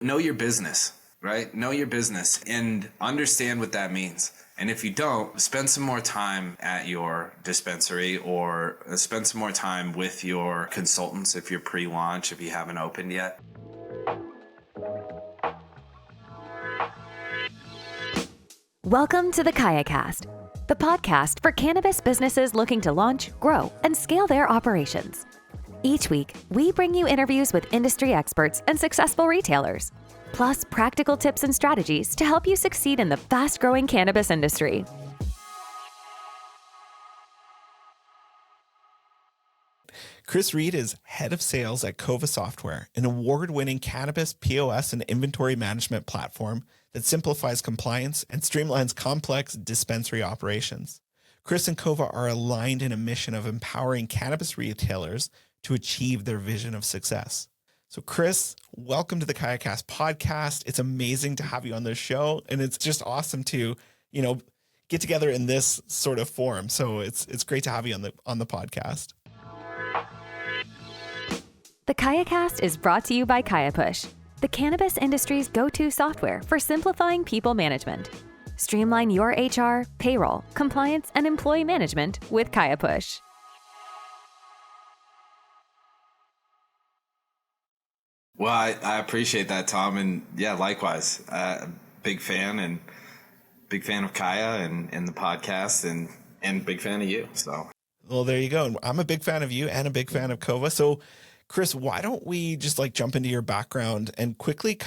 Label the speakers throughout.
Speaker 1: Know your business, right? Know your business and understand what that means. And if you don't, spend some more time at your dispensary or spend some more time with your consultants if you're pre-launch, if you haven't opened yet.
Speaker 2: Welcome to the KayaCast, the podcast for cannabis businesses looking to launch, grow, and scale their operations. Each week, we bring you interviews with industry experts and successful retailers, plus practical tips and strategies to help you succeed in the fast-growing cannabis industry.
Speaker 3: Chris Reid is head of sales at Cova Software, an award-winning cannabis POS and inventory management platform that simplifies compliance and streamlines complex dispensary operations. Chris and Cova are aligned in a mission of empowering cannabis retailers to achieve their vision of success. So Chris, welcome to the KayaCast podcast. It's amazing to have you on this show, and it's just awesome to, get together in this sort of forum. So it's great to have you on the podcast.
Speaker 2: The KayaCast is brought to you by KayaPush, the cannabis industry's go-to software for simplifying people management. Streamline your HR, payroll, compliance, and employee management with KayaPush.
Speaker 1: Well, I appreciate that, Tom. And yeah, likewise, big fan of Kaya and the podcast and big fan of you. So,
Speaker 3: well, there you go. And I'm a big fan of you and a big fan of Cova. So Chris, why don't we just jump into your background and quickly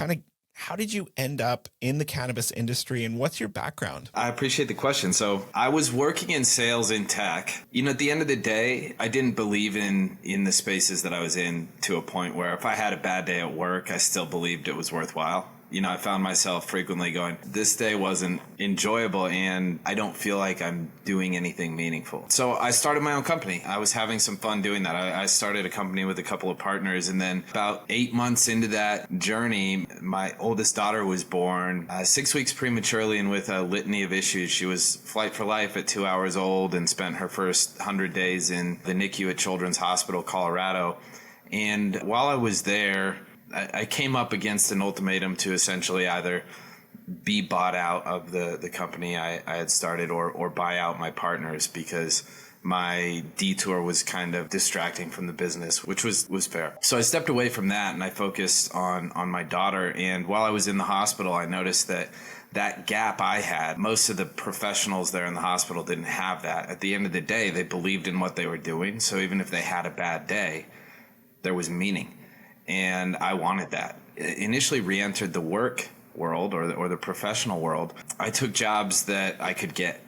Speaker 3: how did you end up in the cannabis industry and what's your background?
Speaker 1: I appreciate the question. So I was working in sales in tech. At the end of the day, I didn't believe in the spaces that I was in to a point where if I had a bad day at work, I still believed it was worthwhile. I found myself frequently going, this day wasn't enjoyable and I don't feel like I'm doing anything meaningful. So I started my own company. I was having some fun doing that. I started a company with a couple of partners, and then about 8 months into that journey, my oldest daughter was born 6 weeks prematurely and with a litany of issues. She was flight for life at 2 hours old and spent her first 100 days in the NICU at Children's Hospital, Colorado. And while I was there, I came up against an ultimatum to essentially either be bought out of the company I had started or buy out my partners, because my detour was kind of distracting from the business, which was fair. So I stepped away from that and I focused on my daughter. And while I was in the hospital, I noticed that gap I had, most of the professionals there in the hospital didn't have that. At the end of the day, they believed in what they were doing. So even if they had a bad day, there was meaning. And I wanted that. Initially re-entered the work world or the professional world. I took jobs that I could get,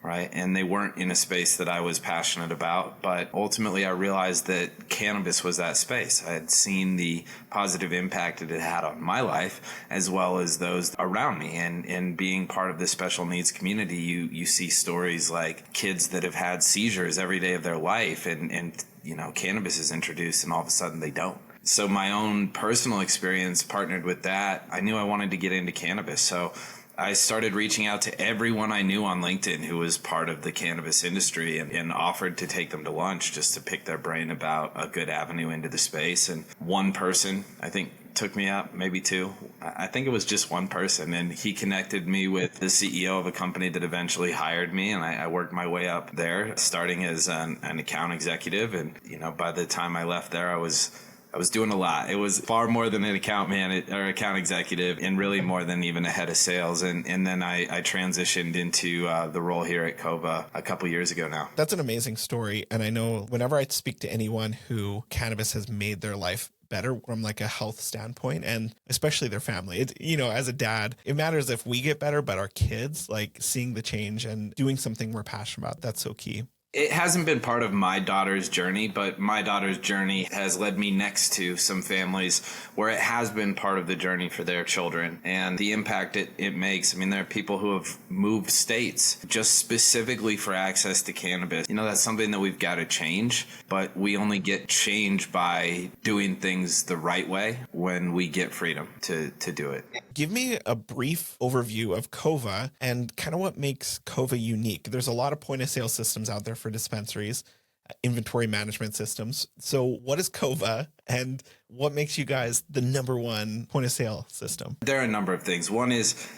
Speaker 1: right? And they weren't in a space that I was passionate about. But ultimately, I realized that cannabis was that space. I had seen the positive impact it had on my life, as well as those around me. And being part of the special needs community, you see stories like kids that have had seizures every day of their life, and cannabis is introduced, and all of a sudden they don't. So my own personal experience partnered with that. I knew I wanted to get into cannabis. So I started reaching out to everyone I knew on LinkedIn who was part of the cannabis industry and offered to take them to lunch just to pick their brain about a good avenue into the space. And one person, I think, took me up, maybe two. I think it was just one person, and he connected me with the CEO of a company that eventually hired me, and I worked my way up there, starting as an account executive. And by the time I left there, I was doing a lot. It was far more than an account account executive, and really more than even a head of sales. And then I transitioned into the role here at Cova a couple years ago now.
Speaker 3: That's an amazing story. And I know whenever I speak to anyone who cannabis has made their life better from a health standpoint, and especially their family, as a dad, it matters if we get better, but our kids, seeing the change and doing something we're passionate about, that's so key.
Speaker 1: It hasn't been part of my daughter's journey, but my daughter's journey has led me next to some families where it has been part of the journey for their children and the impact it makes. I mean, there are people who have moved states just specifically for access to cannabis. That's something that we've got to change, but we only get change by doing things the right way when we get freedom to do it.
Speaker 3: Give me a brief overview of Cova and kind of what makes Cova unique. There's a lot of point of sale systems out there for dispensaries. inventory management systems. So what is Cova and what makes you guys the number one point of sale system?
Speaker 1: There are a number of things. One is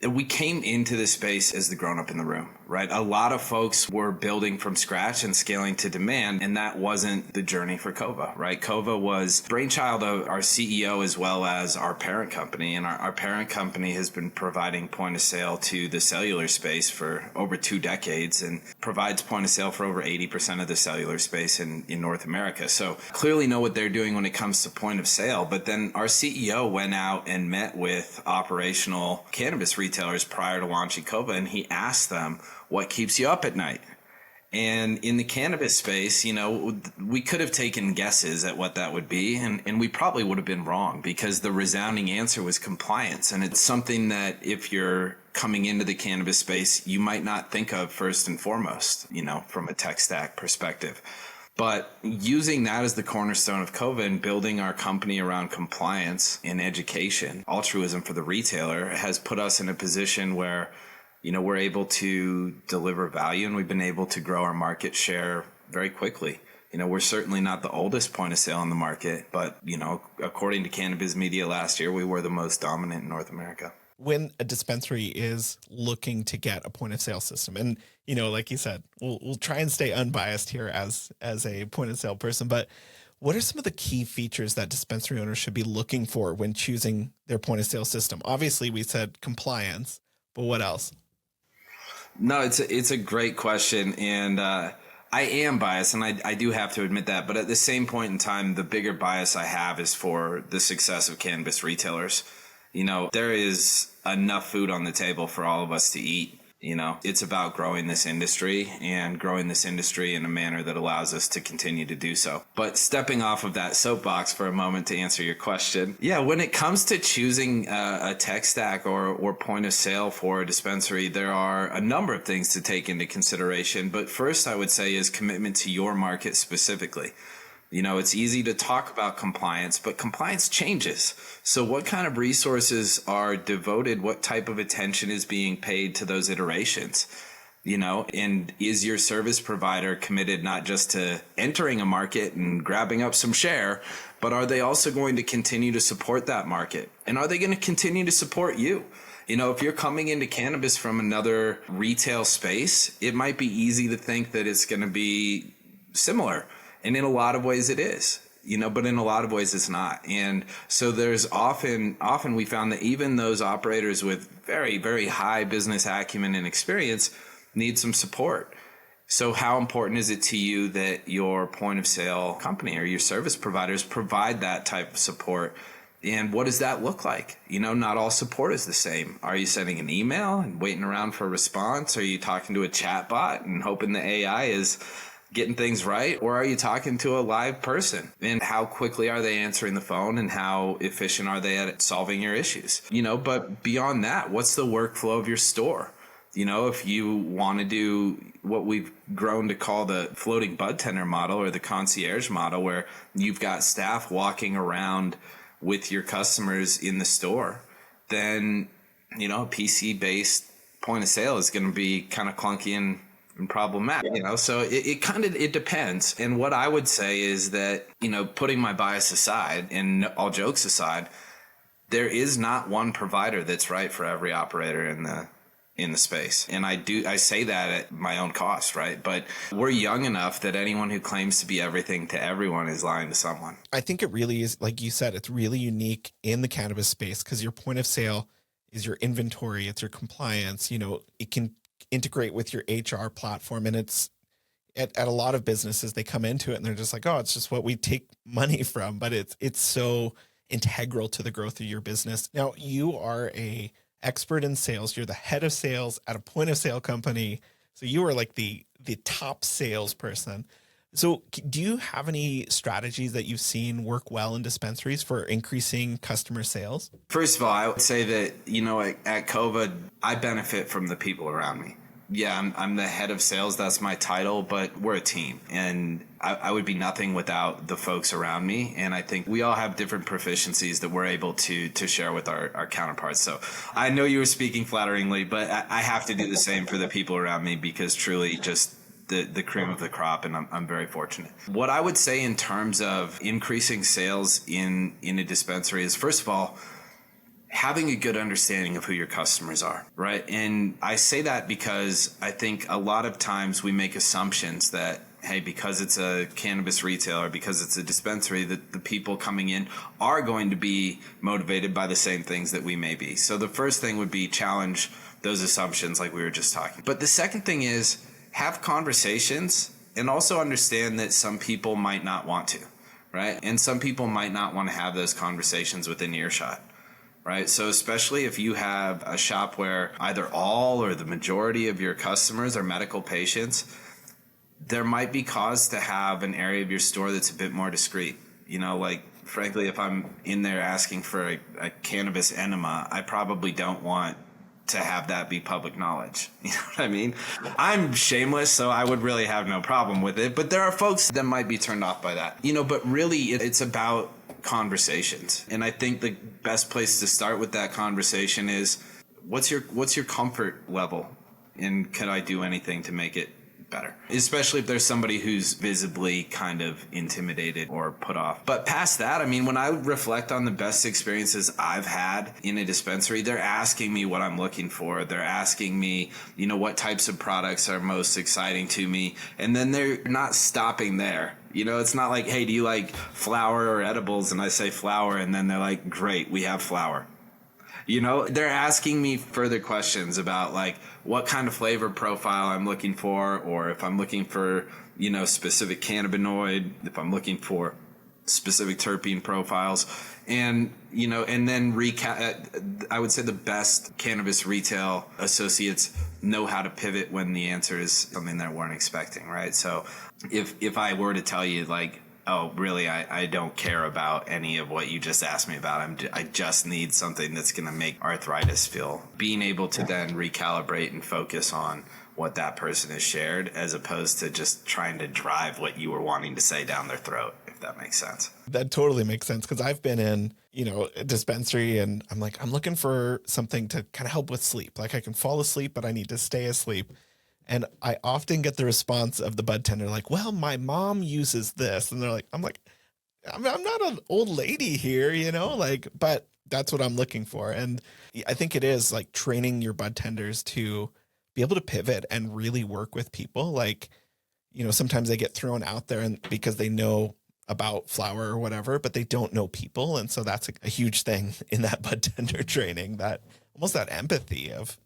Speaker 1: we came into this space as the grown-up in the room, right? A lot of folks were building from scratch and scaling to demand, and that wasn't the journey for Cova, right? Cova was brainchild of our CEO as well as our parent company, and our parent company has been providing point of sale to the cellular space for over 2 decades and provides point of sale for over 80% of the cellular space in North America. So clearly know what they're doing when it comes to point of sale. But then our CEO went out and met with operational cannabis retailers prior to launching Cova, and he asked them, what keeps you up at night? And in the cannabis space, we could have taken guesses at what that would be, and we probably would have been wrong because the resounding answer was compliance. And it's something that if you're coming into the cannabis space, you might not think of first and foremost, from a tech stack perspective. But using that as the cornerstone of Cova and building our company around compliance and education, altruism for the retailer, has put us in a position where, we're able to deliver value, and we've been able to grow our market share very quickly. We're certainly not the oldest point of sale in the market, but, according to Cannabis Media last year, we were the most dominant in North America.
Speaker 3: When a dispensary is looking to get a point of sale system, and like you said, we'll try and stay unbiased here as a point of sale person, but what are some of the key features that dispensary owners should be looking for when choosing their point of sale system? Obviously, we said compliance, but what else?
Speaker 1: No, it's a great question, and I am biased, and I do have to admit that. But at the same point in time, the bigger bias I have is for the success of cannabis retailers. There is enough food on the table for all of us to eat. It's about growing this industry and growing this industry in a manner that allows us to continue to do so. But stepping off of that soapbox for a moment to answer your question. Yeah, when it comes to choosing a tech stack or point of sale for a dispensary, there are a number of things to take into consideration. But first, I would say is commitment to your market specifically. It's easy to talk about compliance, but compliance changes. So what kind of resources are devoted? What type of attention is being paid to those iterations? And is your service provider committed not just to entering a market and grabbing up some share, but are they also going to continue to support that market? And are they going to continue to support you? If you're coming into cannabis from another retail space, it might be easy to think that it's going to be similar. And in a lot of ways it is, but in a lot of ways it's not. And so there's often we found that even those operators with very, very high business acumen and experience need some support. So how important is it to you that your point of sale company or your service providers provide that type of support? And what does that look like? Not all support is the same. Are you sending an email and waiting around for a response? Are you talking to a chat bot and hoping the AI is getting things right? Or are you talking to a live person? And how quickly are they answering the phone, and how efficient are they at solving your issues? But beyond that, what's the workflow of your store? If you want to do what we've grown to call the floating bud tender model or the concierge model, where you've got staff walking around with your customers in the store, then, a PC-based point of sale is going to be kind of clunky and problematic, so it depends. And what I would say is that, putting my bias aside and all jokes aside, there is not one provider that's right for every operator in the space. And I say that at my own cost, right? But we're young enough that anyone who claims to be everything to everyone is lying to someone.
Speaker 3: I think it really is, like you said, it's really unique in the cannabis space because your point of sale is your inventory, it's your compliance, it can integrate with your HR platform. And it's at a lot of businesses, they come into it and they're just like, oh, it's just what we take money from, but it's so integral to the growth of your business. Now, you are a expert in sales. You're the head of sales at a point of sale company. So you are like the top salesperson. So do you have any strategies that you've seen work well in dispensaries for increasing customer sales? First
Speaker 1: of all, I would say that, at Cova, I benefit from the people around me. Yeah, I'm the head of sales. That's my title, but we're a team, and I would be nothing without the folks around me. And I think we all have different proficiencies that we're able to share with our counterparts. So I know you were speaking flatteringly, but I have to do the same for the people around me, because truly just the cream of the crop, and I'm very fortunate. What I would say in terms of increasing sales in a dispensary is, first of all, having a good understanding of who your customers are, right? And I say that because I think a lot of times we make assumptions that, hey, because it's a cannabis retailer, because it's a dispensary, that the people coming in are going to be motivated by the same things that we may be. So the first thing would be challenge those assumptions like we were just talking. But the second thing is have conversations and also understand that some people might not want to, right? And some people might not want to have those conversations within earshot. Right. So especially if you have a shop where either all or the majority of your customers are medical patients, there might be cause to have an area of your store that's a bit more discreet. You know, like, frankly, if I'm in there asking for a cannabis enema, I probably don't want to have that be public knowledge. You know what I mean? I'm shameless, so I would really have no problem with it. But there are folks that might be turned off by that. You know, but really it's about conversations. And I think the best place to start with that conversation is what's your comfort level, and can I do anything to make it better? Especially if there's somebody who's visibly kind of intimidated or put off. But past that, I mean, when I reflect on the best experiences I've had in a dispensary, they're asking me what I'm looking for. They're asking me, you know, what types of products are most exciting to me. And then they're not stopping there. You know, it's not like, hey, do you like flower or edibles? And I say flower, and then they're like, great, we have flower. You know, they're asking me further questions about like what kind of flavor profile I'm looking for, or if I'm looking for, you know, specific cannabinoid, if I'm looking for specific terpene profiles. And, you know, and then I would say the best cannabis retail associates know how to pivot when the answer is something they weren't expecting, right? So if I were to tell you like, oh, really, I don't care about any of what you just asked me about. I just need something that's going to make arthritis feel. Being able to then recalibrate and focus on what that person has shared, as opposed to just trying to drive what you were wanting to say down their throat, if that makes sense.
Speaker 3: That totally makes sense, because I've been in, you know, a dispensary, and I'm like, I'm looking for something to kind of help with sleep. Like I can fall asleep, but I need to stay asleep. And I often get the response of the bud tender, like, well, my mom uses this. And they're like, I'm not an old lady here, you know, like, but that's what I'm looking for. And I think it is like training your bud tenders to be able to pivot and really work with people. Like, you know, sometimes they get thrown out there and because they know about flower or whatever, but they don't know people. And so that's a huge thing in that bud tender training, that almost that empathy of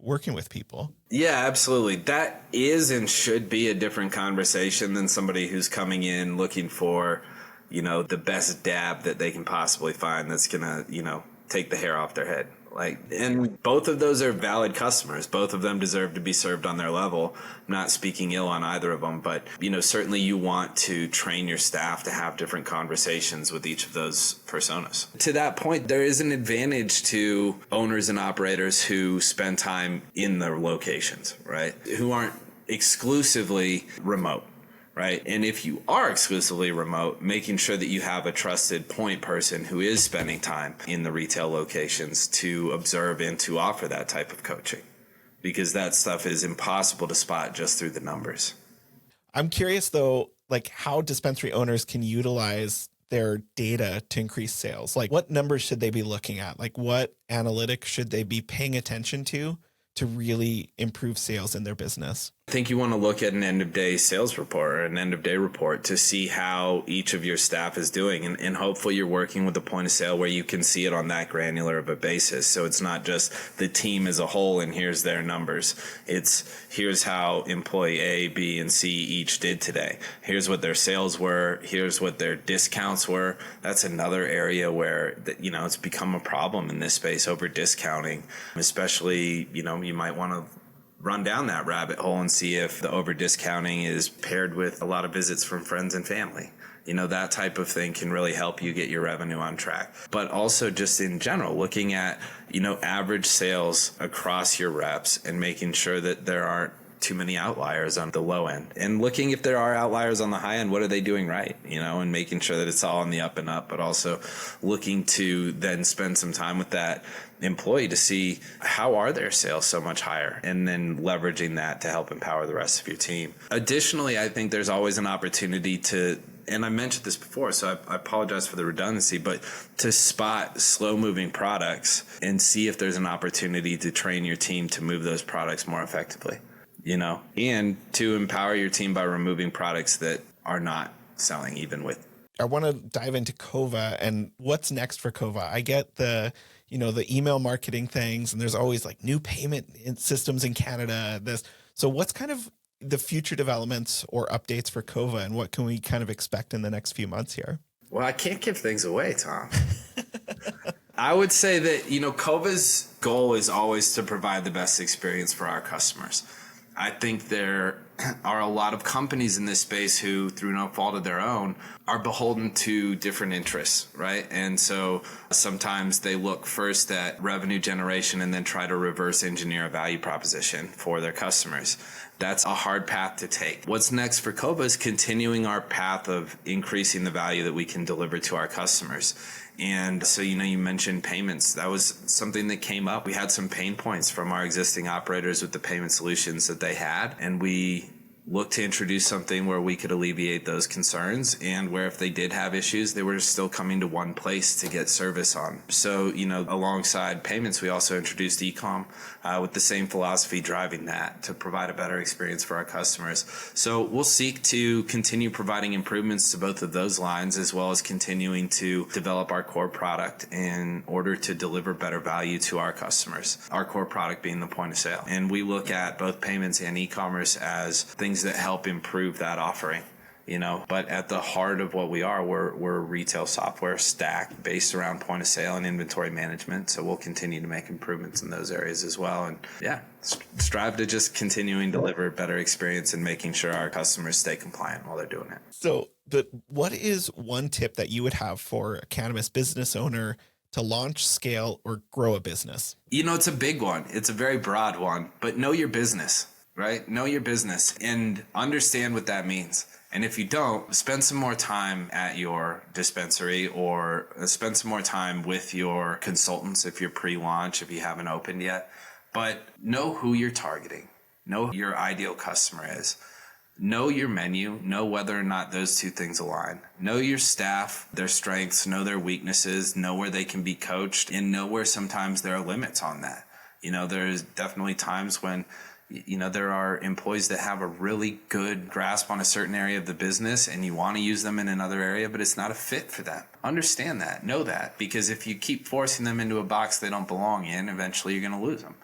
Speaker 3: working with people.
Speaker 1: Yeah, absolutely. That is and should be a different conversation than somebody who's coming in looking for, you know, the best dab that they can possibly find that's going to, you know, take the hair off their head. Like, and both of those are valid customers. Both of them deserve to be served on their level. I'm not speaking ill on either of them, but, you know, certainly you want to train your staff to have different conversations with each of those personas. To that point, there is an advantage to owners and operators who spend time in their locations, right? Who aren't exclusively remote. Right. And if you are exclusively remote, making sure that you have a trusted point person who is spending time in the retail locations to observe and to offer that type of coaching, because that stuff is impossible to spot just through the numbers.
Speaker 3: I'm curious, though, like how dispensary owners can utilize their data to increase sales. Like what numbers should they be looking at? Like what analytics should they be paying attention to really improve sales in their business?
Speaker 1: I think you want to look at an end-of-day sales report or an end-of-day report to see how each of your staff is doing. And hopefully you're working with a point of sale where you can see it on that granular of a basis. So it's not just the team as a whole and here's their numbers. It's here's how employee A, B, and C each did today. Here's what their sales were. Here's what their discounts were. That's another area where, you know, it's become a problem in this space, over discounting, especially, you know, you might want to run down that rabbit hole and see if the over discounting is paired with a lot of visits from friends and family. You know, that type of thing can really help you get your revenue on track. But also just in general, looking at, you know, average sales across your reps and making sure that there aren't too many outliers on the low end, and looking if there are outliers on the high end, what are they doing right, and making sure that it's all on the up and up, but also looking to then spend some time with that employee to see how are their sales so much higher, and then leveraging that to help empower the rest of your team. Additionally, I think there's always an opportunity to, and I mentioned this before, so I apologize for the redundancy, but to spot slow moving products and see if there's an opportunity to train your team to move those products more effectively, and to empower your team by removing products that are not selling even with.
Speaker 3: I want to dive into Cova and what's next for Cova. I get the email marketing things, and there's always like new payment systems in Canada. So what's kind of the future developments or updates for Cova, and what can we kind of expect in the next few months here?
Speaker 1: Well, I can't give things away, Tom. I would say that, Cova's goal is always to provide the best experience for our customers. I think there are a lot of companies in this space who, through no fault of their own, are beholden to different interests, right? And so sometimes they look first at revenue generation and then try to reverse engineer a value proposition for their customers. That's a hard path to take. What's next for Cova is continuing our path of increasing the value that we can deliver to our customers. And so, you mentioned payments. That was something that came up. We had some pain points from our existing operators with the payment solutions that they had, and we look to introduce something where we could alleviate those concerns, and where if they did have issues, they were still coming to one place to get service on. So, alongside payments, we also introduced e-com with the same philosophy driving that to provide a better experience for our customers. So we'll seek to continue providing improvements to both of those lines, as well as continuing to develop our core product in order to deliver better value to our customers, our core product being the point of sale. And we look at both payments and e-commerce as things that help improve that offering, but at the heart of what we're a retail software stack based around point of sale and inventory management. So we'll continue to make improvements in those areas as well. And strive to just continuing to deliver a better experience and making sure our customers stay compliant while they're doing it.
Speaker 3: So, but what is one tip that you would have for a cannabis business owner to launch, scale, or grow a business?
Speaker 1: It's a big one. It's a very broad one, but know your business. Right? Know your business and understand what that means. And if you don't, spend some more time at your dispensary, or spend some more time with your consultants if you're pre-launch, if you haven't opened yet. But know who you're targeting. Know who your ideal customer is. Know your menu. Know whether or not those two things align. Know your staff, their strengths, know their weaknesses, know where they can be coached, and know where sometimes there are limits on that. There's definitely times when there are employees that have a really good grasp on a certain area of the business, and you want to use them in another area, but it's not a fit for them. Understand that, know that, because if you keep forcing them into a box they don't belong in, eventually you're going to lose them.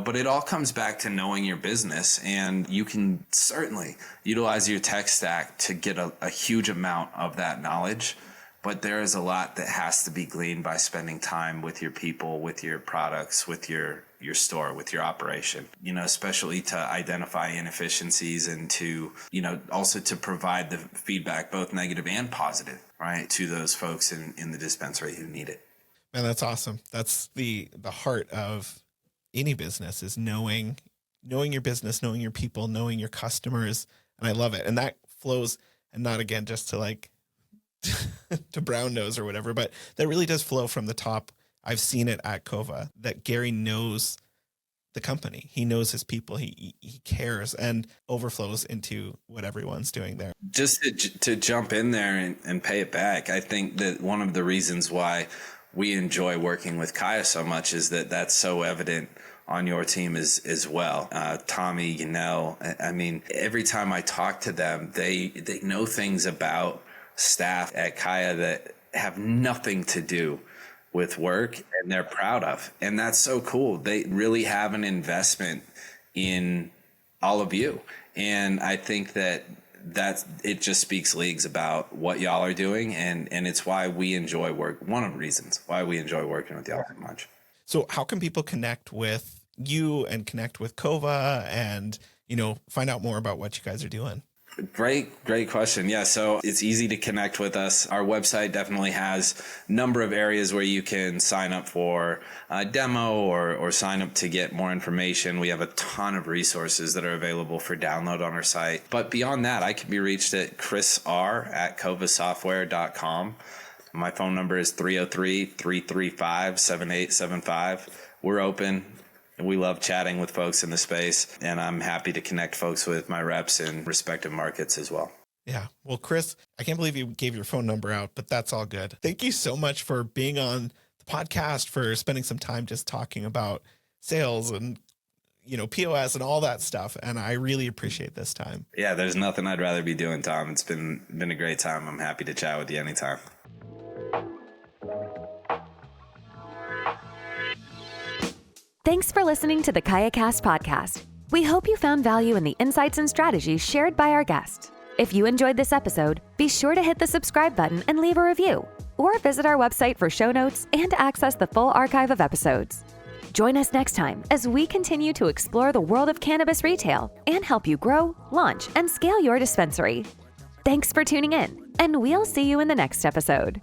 Speaker 1: But it all comes back to knowing your business, and you can certainly utilize your tech stack to get a huge amount of that knowledge. But there is a lot that has to be gleaned by spending time with your people, with your products, with your store, with your operation, especially to identify inefficiencies and to, also to provide the feedback, both negative and positive, right, to those folks in the dispensary who need it.
Speaker 3: Man, that's awesome. That's the heart of any business, is knowing your business, knowing your people, knowing your customers. And I love it. And that flows, and not again, just to like, to brown nose or whatever, but that really does flow from the top. I've seen it at Cova that Gary knows the company. He knows his people. He cares, and overflows into what everyone's doing there. Just
Speaker 1: to jump in there and pay it back, I think that one of the reasons why we enjoy working with Kaya so much is that that's so evident on your team as well. Tommy, I mean, every time I talk to them, they know things about staff at Kaya that have nothing to do with work, and they're proud of. And that's so cool. They really have an investment in all of you. And I think that it just speaks leagues about what y'all are doing. And it's why we enjoy work. One of the reasons why we enjoy working with y'all so much.
Speaker 3: So how can people connect with you and connect with Cova and, find out more about what you guys are doing?
Speaker 1: Great question. Yeah, so it's easy to connect with us. Our website definitely has a number of areas where you can sign up for a demo or sign up to get more information. We have a ton of resources that are available for download on our site. But beyond that, I can be reached at chrisr@covasoftware.com. My phone number is 303-335-7875. We're open. We love chatting with folks in the space, and I'm happy to connect folks with my reps in respective markets as well.
Speaker 3: Yeah. Well, Chris, I can't believe you gave your phone number out, but that's all good. Thank you so much for being on the podcast, for spending some time just talking about sales and, POS and all that stuff. And I really appreciate this time.
Speaker 1: Yeah, there's nothing I'd rather be doing, Tom. It's been a great time. I'm happy to chat with you anytime.
Speaker 2: Thanks for listening to the KayaCast podcast. We hope you found value in the insights and strategies shared by our guests. If you enjoyed this episode, be sure to hit the subscribe button and leave a review, or visit our website for show notes and to access the full archive of episodes. Join us next time as we continue to explore the world of cannabis retail and help you grow, launch, and scale your dispensary. Thanks for tuning in, and we'll see you in the next episode.